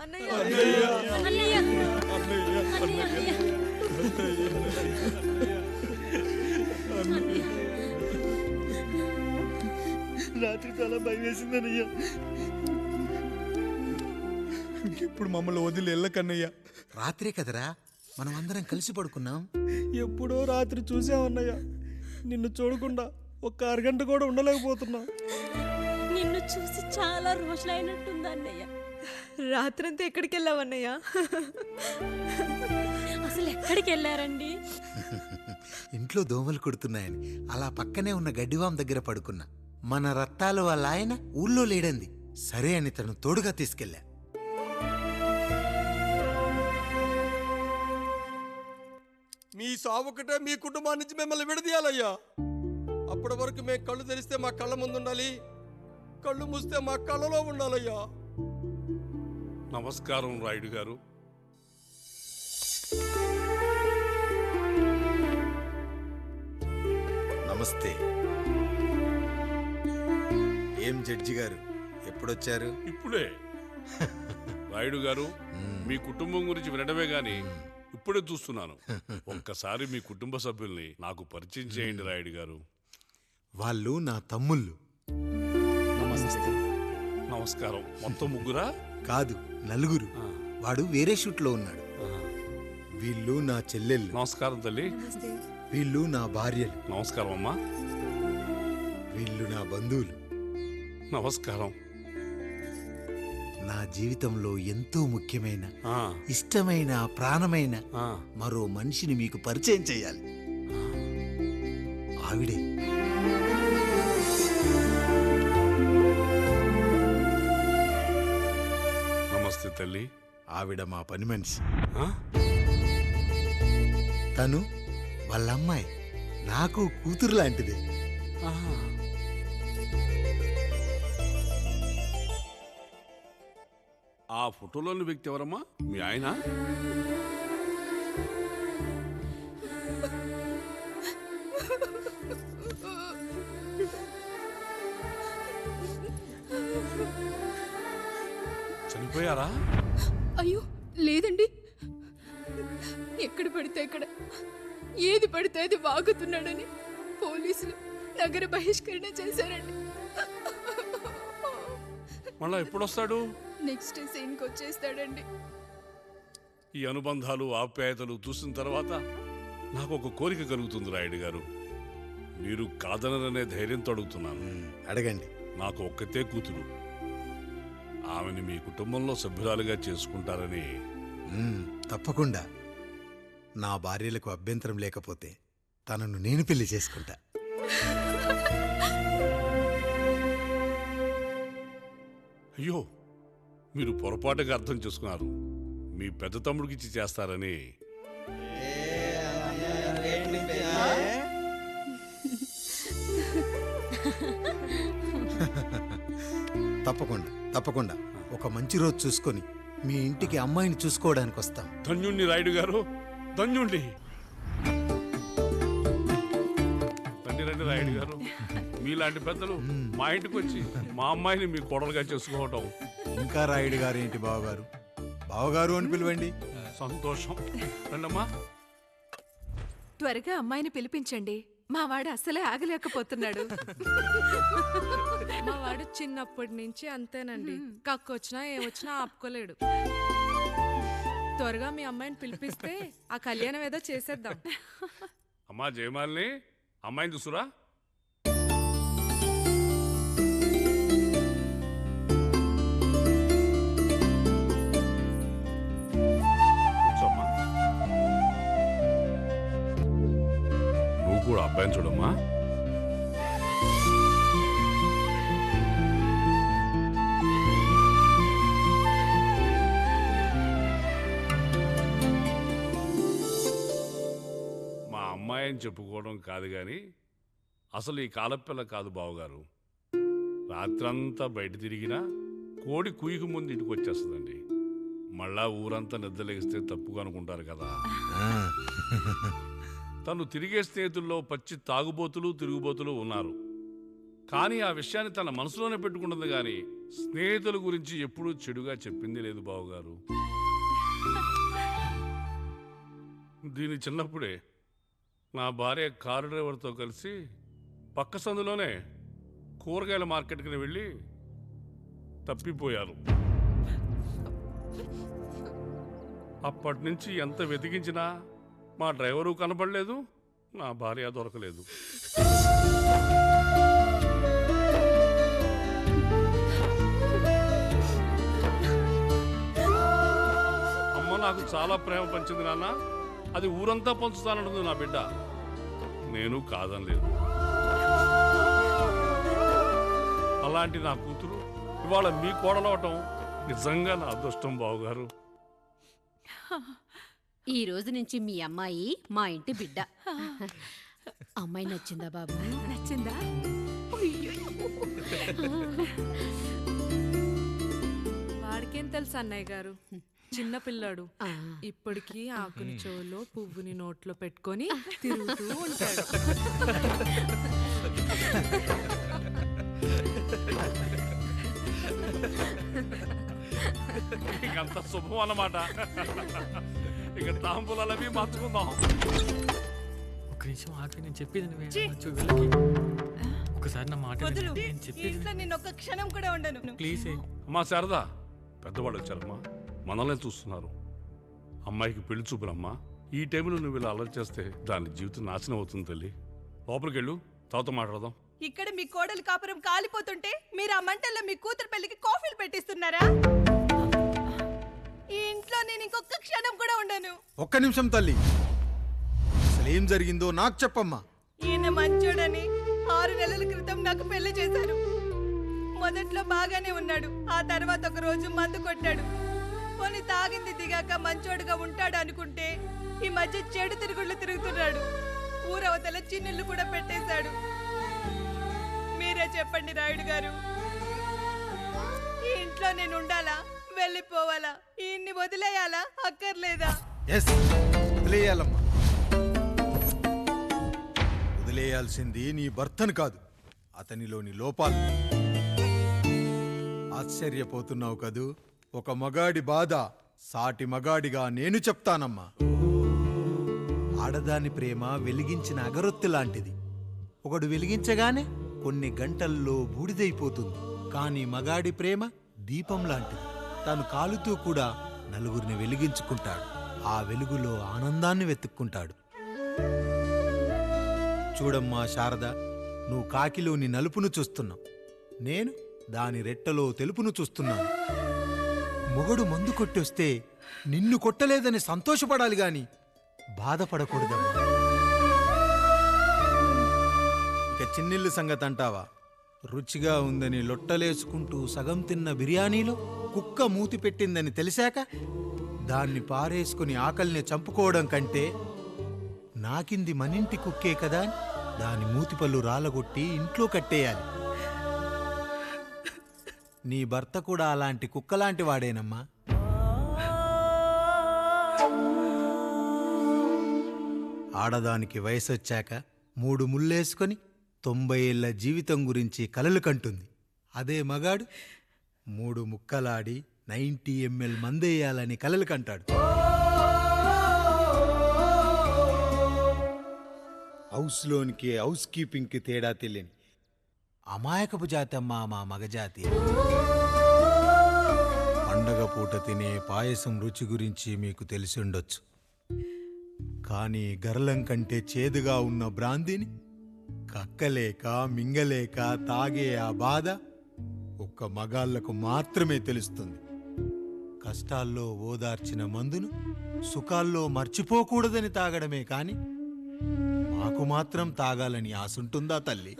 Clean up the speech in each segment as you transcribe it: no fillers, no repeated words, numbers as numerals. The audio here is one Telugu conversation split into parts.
రాత్రి చాలా భయం వేసిందనయ్యా. ఇప్పుడు మమ్మల్ని వదిలి వెళ్ళకన్నయ్యా. రాత్రే కదరా మనం అందరం కలిసి పడుకున్నాం. ఎప్పుడో రాత్రి చూసామన్నయ్యా. నిన్ను చూడకుండా ఒక్క అరగంట కూడా ఉండలేకపోతున్నా. నిన్ను చూసి చాలా రోజులైనట్టుంది అన్నయ్య. రాత్రంతా ఎక్కడికి వెళ్ళావన్నయ్యా? అసలు ఎక్కడికి వెళ్ళారండి? ఇంట్లో దోమలు కుడుతున్నాయని అలా పక్కనే ఉన్న గడ్డివాం దగ్గర పడుకున్నా. మన రత్తాలు వాళ్ళ ఆయన ఊళ్ళో లేడంది. సరే అని తను తోడుగా తీసుకెళ్ళా. మీ సావుకటే మీ కుటుంబాన్ని నుంచి మిమ్మల్ని విడదీయాలయ్యా. అప్పటి వరకు మేము కళ్ళు తెరిస్తే మా కళ్ళ ముందు ఉండాలి, కళ్ళు మూస్తే మా కళ్ళలో ఉండాలయ్యా. నమస్కారం రాయుడు గారు. నమస్తే. ఏం జడ్జి గారు ఎప్పుడొచ్చారు? ఇప్పుడే. రాయుడు గారు, మీ కుటుంబం గురించి వినడమే గాని ఇప్పుడే చూస్తున్నాను. ఒక్కసారి మీ కుటుంబ సభ్యుల్ని నాకు పరిచయం చేయండి రాయుడు గారు. వాళ్ళు నా తమ్ముళ్ళు. నమస్కారం. మొత్తం ముగ్గురా? కాదు, నలుగురు. వాడు వేరే షూట్లో ఉన్నాడు. వీళ్ళు నా చెల్లెళ్ళు. నమస్కారం తల్లి. వీళ్ళు నా భార్యలు. నమస్కారం అమ్మా. వీళ్ళు నా బంధువులు. నమస్కారం. నా జీవితంలో ఎంతో ముఖ్యమైన, ఆ, ఇష్టమైన, ప్రాణమైన ఆ. మరో మనిషిని మీకు పరిచయం చేయాలి. ఆవిడే నమస్తే తల్లి. ఆవిడ మా పని మనిషి. ఆ? తను వాళ్ళ అమ్మాయి. నాకు కూతురు లాంటిదే. ఆహా. ఆ ఫోటోలోని వ్యక్తి ఎవరమ్మా? మీ ఆయన? చనిపోయారా? అయ్యో లేదండి. ఎక్కడ పడితే అక్కడ, ఏది పడితే అది వాగుతున్నాడని పోలీసులు నగర బహిష్కరణ చేశారండి. మళ్ళా ఎప్పుడొస్తాడు? నెక్స్ట్ సీన్కి వచ్చేస్తాడండి. ఈ అనుబంధాలు, ఆప్యాయతలు చూసిన తర్వాత నాకు ఒక కోరిక కలుగుతుంది రాయుడు గారు. మీరు కాదనరనే ధైర్యంతో అడుగుతున్నాను. అడగండి. నాకు ఒక్కతే కూతురు. ఆమెని మీ కుటుంబంలో సభ్యురాలుగా చేసుకుంటారని. తప్పకుండా. నా భార్యలకు అభ్యంతరం లేకపోతే తనను నేను పెళ్లి చేసుకుంటా. అయ్యో, మీరు పొరపాటుగా అర్థం చేసుకున్నారు. మీ పెద్ద తమ్ముడికి ఇచ్చి చేస్తారని. తప్పకుండా తప్పకుండా ఒక మంచి రోజు చూసుకొని మీ ఇంటికి అమ్మాయిని చూసుకోవడానికి వస్తాం. ధన్యుణ్ణి రాయుడు గారు, ధన్యుణ్ణి. రండి రండి రాయుడు గారు. మీలాంటి పెద్దలు మా ఇంటికి వచ్చి మా అమ్మాయిని మీ కోడలుగా చేసుకోవటం. ఇంకా రాయుడు గారు ఏంటి బావగారు? బావగారు అని పిలవండి. సంతోషం. రండమ్మా. త్వరగా అమ్మాయిని పిలిపించండి. మా వాడు అసలే ఆగలేకపోతున్నాడు. మా వాడు చిన్నప్పటి నుంచి అంతేనండి. కక్కొచ్చినా ఏమొచ్చినా ఆపుకోలేడు. త్వరగా మీ అమ్మాయిని పిలిపిస్తే ఆ కళ్యాణం ఏదో చేసేద్దాం. అమ్మా జయమాలిని, అమ్మాయిని చూసురా. కూర్చోమ్మా. నువ్వు కూడా అబ్బాయిని చూడమ్మా. మా అమ్మాయి అని చెప్పుకోవడం కాదు కానీ అసలు ఈ కాలపిల్ల కాదు బావగారు. రాత్రంతా బయట తిరిగినా కోడి కుయ్యకు ముందు ఇంటికి వచ్చేస్తుందండి. మళ్ళా ఊరంతా నిద్రలేగిస్తే తప్పుగా అనుకుంటారు కదా. తను తిరిగే స్నేహితుల్లో పచ్చి తాగుబోతులు, తిరుగుబోతులు ఉన్నారు. కానీ ఆ విషయాన్ని తన మనసులోనే పెట్టుకుంటుంది కానీ స్నేహితుల గురించి ఎప్పుడూ చెడుగా చెప్పింది లేదు బావగారు. దీని చిన్నప్పుడే నా భార్య కారు డ్రైవర్తో కలిసి పక్క సందులోనే కూరగాయల మార్కెట్కి వెళ్ళి తప్పిపోయారు. అప్పటి నుంచి ఎంత వెతికించినా మా డ్రైవరు కనపడలేదు, నా భార్య దొరకలేదు. అమ్మ నాకు చాలా ప్రేమ పంచింది నాన్న, అది ఊరంతా పంచుతానంటుంది నా బిడ్డ. నేను కాదనలేదు. అలాంటి నా కూతురు ఇవాళ మీ కోడలవటం నిజంగా నా అదృష్టం బావగారు. ఈ రోజు నుంచి మీ అమ్మాయి మా ఇంటి బిడ్డ. అమ్మాయి నచ్చిందా బాబు? నచ్చిందా? వాడికేం తెలుసు అన్నయ్య గారు, చిన్న పిల్లాడు. ఆ. ఇప్పటికీ ఆకుని చెవులో పువ్వుని నోట్లో పెట్టుకొని తిరుగుతూ ఉంటాడు. ఇంకంత శుభం అన్నమాట. ఇక తాంబూలవి మార్చుకుందాం. ఒక నిమిషం ఆగి, నేను చెప్పేది నువ్వే. ఒకసారి నా మాట విను. నేను చెప్పేది నేను ఒక్క క్షణం కూడా ఉండను. ప్లీజ్. అమ్మా శారదా, పెద్దవాళ్ళు వచ్చారమ్మా, మనల్ని చూస్తున్నారు. అమ్మాయికి పెళ్లి చూపురమ్మా. ఈ టైంలో నువ్వు ఇలా అలర్ట్ చేస్తే దాని జీవితం నాశనం అవుతుంది తల్లి. లోపలికి వెళ్ళు, తాత మాట్లాడదాం. ఇక్కడ మీ కోడలు కాపురం కాలిపోతుంటే మీరు ఆ మంటల్లో మీ కూతురు పెళ్లికి కాఫీలు పెట్టిస్తున్నారా? ఈ ఇంట్లో నేను ఇంకొక క్షణం కూడా ఉండను. ఒక్క నిమిషం తల్లి, అసలు ఏం జరిగిందో నాకు చెప్పమ్మా. ఈయన మంచోడని 6 నెలల క్రితం నాకు పెళ్లి చేశారు. మొదట్లో బాగానే ఉన్నాడు, ఆ తర్వాత ఒక రోజు మందు కొట్టాడు. పోనీ తాగింది దిగాక మంచోడుగా ఉంటాడు అనుకుంటే ఈ మధ్య చెడు తిరుగుళ్ళు తిరుగుతున్నాడు. ఊరవతల చిన్నిళ్ళు కూడా పెట్టేశాడు. మీరే చెప్పండి రాయుడు గారు, ఈ ఇంట్లో నేను ఉండాలా, వెళ్ళిపోవాలా, ఈయన్ని వదిలేయాలా, అక్కర్లేదా? ఎస్, వదిలేయాలమ్మా. వదిలేయాల్సింది నీ భర్తను కాదు, అతనిలోని లోపాలు. ఆశ్చర్యపోతున్నావు కదూ? ఒక మగాడి బాధ సాటి మగాడిగా నేను చెప్తానమ్మా. ఆడదాని ప్రేమ వెలిగించిన అగరొత్తి లాంటిది. ఒకడు వెలిగించగానే కొన్ని గంటల్లో బూడిదైపోతుంది. కానీ మగాడి ప్రేమ దీపం లాంటిది. తను కాలుతూ కూడా నలుగురిని వెలిగించుకుంటాడు. ఆ వెలుగులో ఆనందాన్ని వెతుక్కుంటాడు. చూడమ్మా శారద, నువ్వు కాకిలోని నలుపును చూస్తున్నావు, నేను దాని రెట్టలో తెలుపును చూస్తున్నాను. మొగడు మందు కొట్టొస్తే నిన్ను కొట్టలేదని సంతోషపడాలి గాని బాధపడకూడదమ్మా. ఇక చిన్నిల్లు సంగతి అంటావా? రుచిగా ఉందని లొట్టలేసుకుంటూ సగం తిన్న బిర్యానీలో కుక్క మూతి పెట్టిందని తెలిసాక దాన్ని పారేసుకుని ఆకలిని చంపుకోవడం కంటే నాకింది మనింటి కుక్కే కదా అని దాని మూతిపళ్ళు రాలగొట్టి ఇంట్లో కట్టేయాలి. నీ భర్త కూడా అలాంటి కుక్కలాంటి వాడేనమ్మా. ఆడదానికి వయసొచ్చాక 3 ముళ్ళేసుకొని 90 ఏళ్ల జీవితం గురించి కలలు కంటుంది. అదే మగాడు 3 ముక్కలాడి 90 ml మందేయాలని కలలు కంటాడు. హౌస్లోనికి హౌస్ కీపింగ్కి తేడా తెలియని అమాయకపు జాతమ్మా మా మగజాతి. పండగ పూట తినే పాయసం రుచి గురించి మీకు తెలిసి ఉండొచ్చు. కానీ గరళం కంటే చేదుగా ఉన్న బ్రాందీని కక్కలేక మింగలేక తాగే ఆ బాధ ఒక్క మగాళ్లకు మాత్రమే తెలుస్తుంది. కష్టాల్లో ఓదార్చిన మందును సుఖాల్లో మర్చిపోకూడదని తాగడమే కాని మాకు మాత్రం తాగాలని ఆశుంటుందా తల్లి?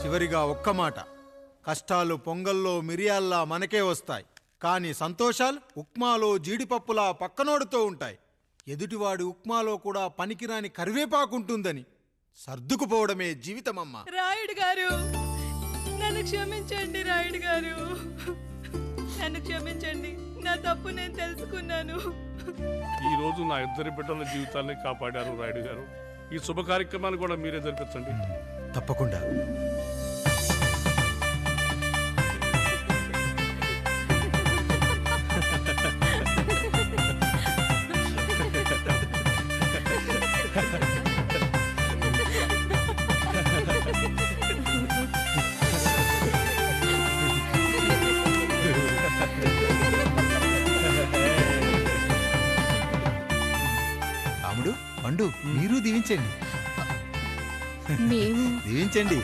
చివరిగా ఒక్క మాట, కష్టాలు పొంగల్లో మిరియాల్లా మనకే వస్తాయి, కానీ సంతోషాలు ఉప్మాలో జీడిపప్పులా పక్కనోడుతో ఉంటాయి. ఎదుటివాడి ఉప్మాలో కూడా పనికిరాని కరివేపాకుంటుందని సర్దుకుపోవడమే జీవితమమ్మా. రాయుడు గారు, నన్ను క్షమించండి. రాయుడు గారు, నన్ను క్షమించండి. నా తప్పు నేను తెలుసుకున్నాను. ఈ రోజు నా 2 బిడ్డల జీవితాన్ని కాపాడారు రాయుడు గారు. ఈ శుభ కార్యక్రమాన్ని కూడా మీరే జరిపించండి. తప్పకుండా. రాముడు, పండు, మీరు దీవించండి. మేము దీవించండి.